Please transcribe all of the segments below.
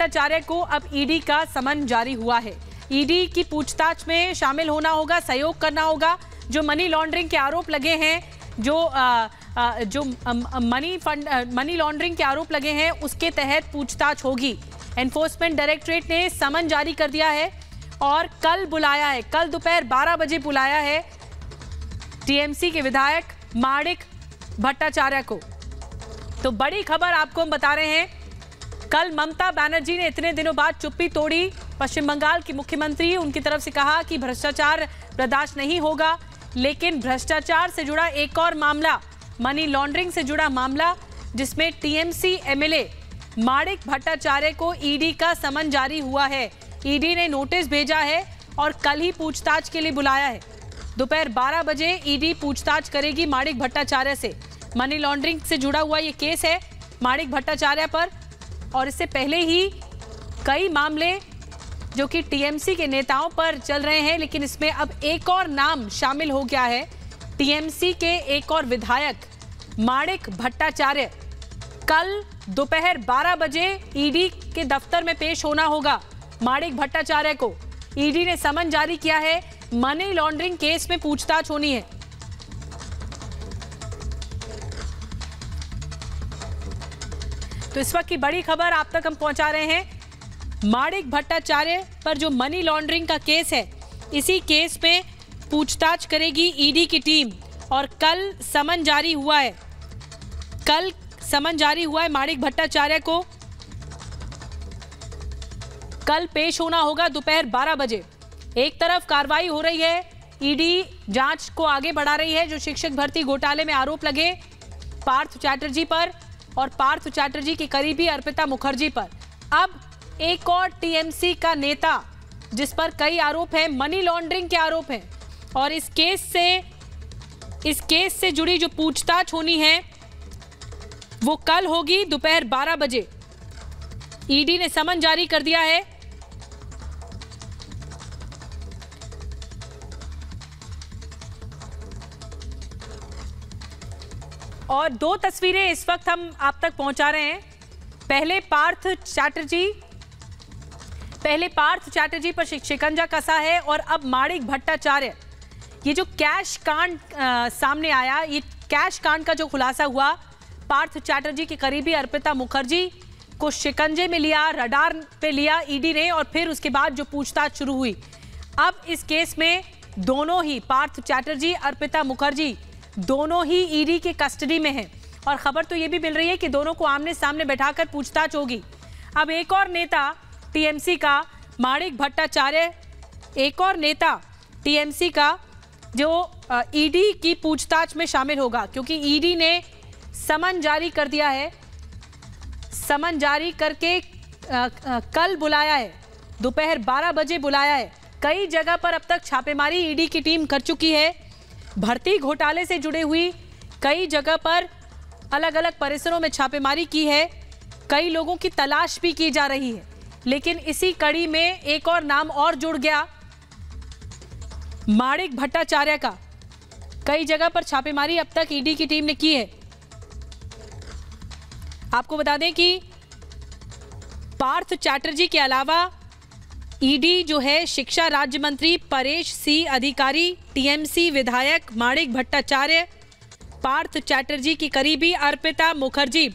भट्टाचार्य को अब ईडी का समन जारी हुआ है। ईडी की पूछताछ में शामिल होना होगा, सहयोग करना होगा। जो मनी लॉन्ड्रिंग के आरोप लगे हैं, जो मनी लॉन्ड्रिंग के आरोप लगे हैं, उसके तहत पूछताछ होगी। एनफोर्समेंट डायरेक्टरेट ने समन जारी कर दिया है और कल बुलाया है, कल दोपहर 12 बजे बुलाया है टीएमसी के विधायक माणिक भट्टाचार्य को। तो बड़ी खबर आपको हम बता रहे हैं, कल ममता बनर्जी ने इतने दिनों बाद चुप्पी तोड़ी। पश्चिम बंगाल की मुख्यमंत्री, उनकी तरफ से कहा कि भ्रष्टाचार बर्दाश्त नहीं होगा, लेकिन भ्रष्टाचार से जुड़ा एक और मामला, मनी लॉन्ड्रिंग से जुड़ा मामला, जिसमें टीएमसी एमएलए माणिक भट्टाचार्य को ईडी का समन जारी हुआ है। ईडी ने नोटिस भेजा है और कल ही पूछताछ के लिए बुलाया है। दोपहर 12 बजे ईडी पूछताछ करेगी माणिक भट्टाचार्य से। मनी लॉन्ड्रिंग से जुड़ा हुआ ये केस है माणिक भट्टाचार्य पर, और इससे पहले ही कई मामले जो कि टीएमसी के नेताओं पर चल रहे हैं, लेकिन इसमें अब एक और नाम शामिल हो गया है। टीएमसी के एक और विधायक माणिक भट्टाचार्य कल दोपहर 12 बजे ईडी के दफ्तर में पेश होना होगा। माणिक भट्टाचार्य को ईडी ने समन जारी किया है, मनी लॉन्ड्रिंग केस में पूछताछ होनी है। तो इस वक्त की बड़ी खबर आप तक हम पहुंचा रहे हैं। माणिक भट्टाचार्य पर जो मनी लॉन्ड्रिंग का केस है, इसी केस में पूछताछ करेगी ईडी की टीम, और कल समन जारी हुआ है। कल समन जारी हुआ है माणिक भट्टाचार्य को, कल पेश होना होगा दोपहर 12 बजे। एक तरफ कार्रवाई हो रही है, ईडी जांच को आगे बढ़ा रही है जो शिक्षक भर्ती घोटाले में आरोप लगे पार्थ चैटर्जी पर और पार्थ चैटर्जी की करीबी अर्पिता मुखर्जी पर। अब एक और टीएमसी का नेता जिस पर कई आरोप हैं, मनी लॉन्ड्रिंग के आरोप हैं, और इस केस से जुड़ी जो पूछताछ होनी है वो कल होगी दोपहर 12 बजे। ईडी ने समन जारी कर दिया है। और दो तस्वीरें इस वक्त हम आप तक पहुंचा रहे हैं। पहले पार्थ चैटर्जी पर शिकंजा कसा है, और अब माणिक भट्टाचार्य। ये जो कैश कांड सामने आया, ये कैश कांड का जो खुलासा हुआ, पार्थ चैटर्जी की करीबी अर्पिता मुखर्जी को शिकंजे में लिया, रडार पे लिया ईडी ने, और फिर उसके बाद जो पूछताछ शुरू हुई। अब इस केस में दोनों ही, पार्थ चैटर्जी, अर्पिता मुखर्जी, दोनों ही ईडी के कस्टडी में हैं, और खबर तो ये भी मिल रही है कि दोनों को आमने सामने बैठाकर पूछताछ होगी। अब एक और नेता टीएमसी का माणिक भट्टाचार्य, एक और नेता टीएमसी का जो ईडी की पूछताछ में शामिल होगा, क्योंकि ईडी ने समन जारी कर दिया है। समन जारी करके कल बुलाया है, दोपहर 12 बजे बुलाया है। कई जगह पर अब तक छापेमारी ईडी की टीम कर चुकी है। भर्ती घोटाले से जुड़े हुई कई जगह पर अलग अलग परिसरों में छापेमारी की है। कई लोगों की तलाश भी की जा रही है, लेकिन इसी कड़ी में एक और नाम और जुड़ गया, माणिक भट्टाचार्य का। कई जगह पर छापेमारी अब तक ईडी की टीम ने की है। आपको बता दें कि पार्थ चैटर्जी के अलावा ईडी जो है शिक्षा राज्य मंत्री परेश सी अधिकारी, टीएमसी विधायक माणिक भट्टाचार्य, पार्थ चैटर्जी की करीबी अर्पिता मुखर्जी।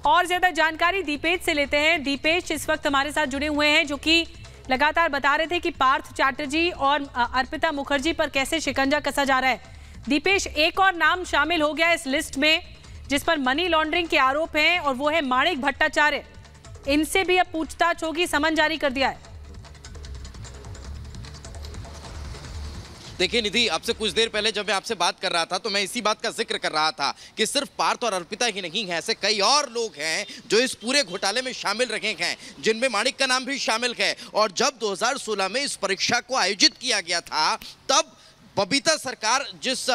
और ज्यादा जानकारी दीपेश से लेते हैं। दीपेश इस वक्त हमारे साथ जुड़े हुए हैं, जो कि लगातार बता रहे थे कि पार्थ चैटर्जी और अर्पिता मुखर्जी पर कैसे शिकंजा कसा जा रहा है। दीपेश, एक और नाम शामिल हो गया इस लिस्ट में जिस पर मनी लॉन्ड्रिंग के आरोप हैं, और वो है माणिक भट्टाचार्य। इनसे भी अब पूछताछ होगी, समन जारी कर दिया है। देखिए निधि, आपसे कुछ देर पहले जब मैं आपसे बात कर रहा था तो मैं इसी बात का जिक्र कर रहा था कि सिर्फ पार्थ और अर्पिता ही नहीं है, ऐसे कई और लोग हैं जो इस पूरे घोटाले में शामिल रखे हैं, जिनमें माणिक का नाम भी शामिल है। और जब 2016 में इस परीक्षा को आयोजित किया गया था, तब बबीता सरकार, जिस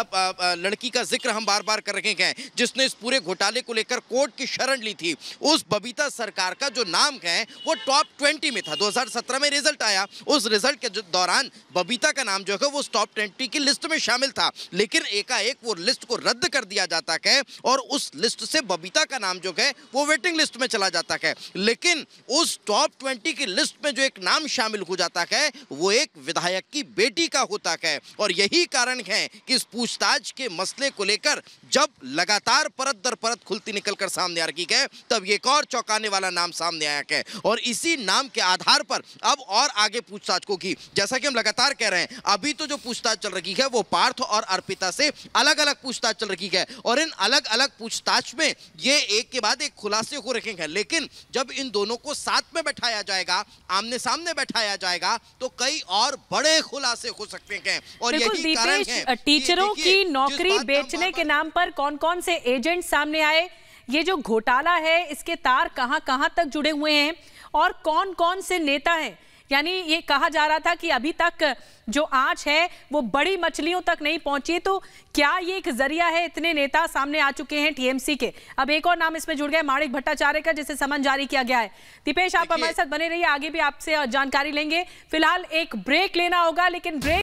लड़की का जिक्र हम बार बार कर रहे हैं, जिसने इस पूरे घोटाले को लेकर कोर्ट की शरण ली थी, उस बबीता सरकार का जो नाम है वो टॉप 20 में था। 2017 में रिजल्ट आया, उस रिजल्ट के दौरान बबीता का नाम जो है वो टॉप 20 की लिस्ट में शामिल था, लेकिन एकाएक वो लिस्ट को रद्द कर दिया जाता है और उस लिस्ट से बबीता का नाम जो है वो वेटिंग लिस्ट में चला जाता है। लेकिन उस टॉप 20 की लिस्ट में जो एक नाम शामिल हो जाता है वो एक विधायक की बेटी का होता है। और यही कारण है कि इस पूछताछ के मसले को लेकर जब लगातार परत दर परत खुलती निकलकर सामने आ रही है, तब एक और चौंकाने वाला नाम सामने आया है और इसी नाम के आधार पर अब और आगे पूछताछ होगी। जैसा कि हम लगातार कह रहे हैं, अभी तो जो पूछताछ चल रही है वो पार्थ और अर्पिता से अलग अलग पूछताछ चल रही है और इन अलग अलग पूछताछ में ये एक के बाद एक खुलासे हो रहे हैं। लेकिन जब इन दोनों को साथ में बैठाया जाएगा, आमने सामने बैठाया जाएगा, तो कई और बड़े खुलासे हो सकते हैं। और यही कारण है टीचरों की नौकरी बेचने के नाम पर कौन कौन से एजेंट सामने आए, ये जो घोटाला है इसके तार कहां कहां तक जुड़े हुए हैं और कौन कौन से नेता हैं। यानी ये कहा जा रहा था कि अभी तक जो आंच है वो बड़ी मछलियों तक नहीं पहुंची, तो क्या ये एक जरिया है? इतने नेता सामने आ चुके हैं टीएमसी के, अब एक और नाम इसमें जुड़ गया, माणिक भट्टाचार्य का, जिसे समन जारी किया गया है। दीपेश, आप हमारे साथ बने रहिए, आगे भी आपसे जानकारी लेंगे। फिलहाल एक ब्रेक लेना होगा, लेकिन ब्रेक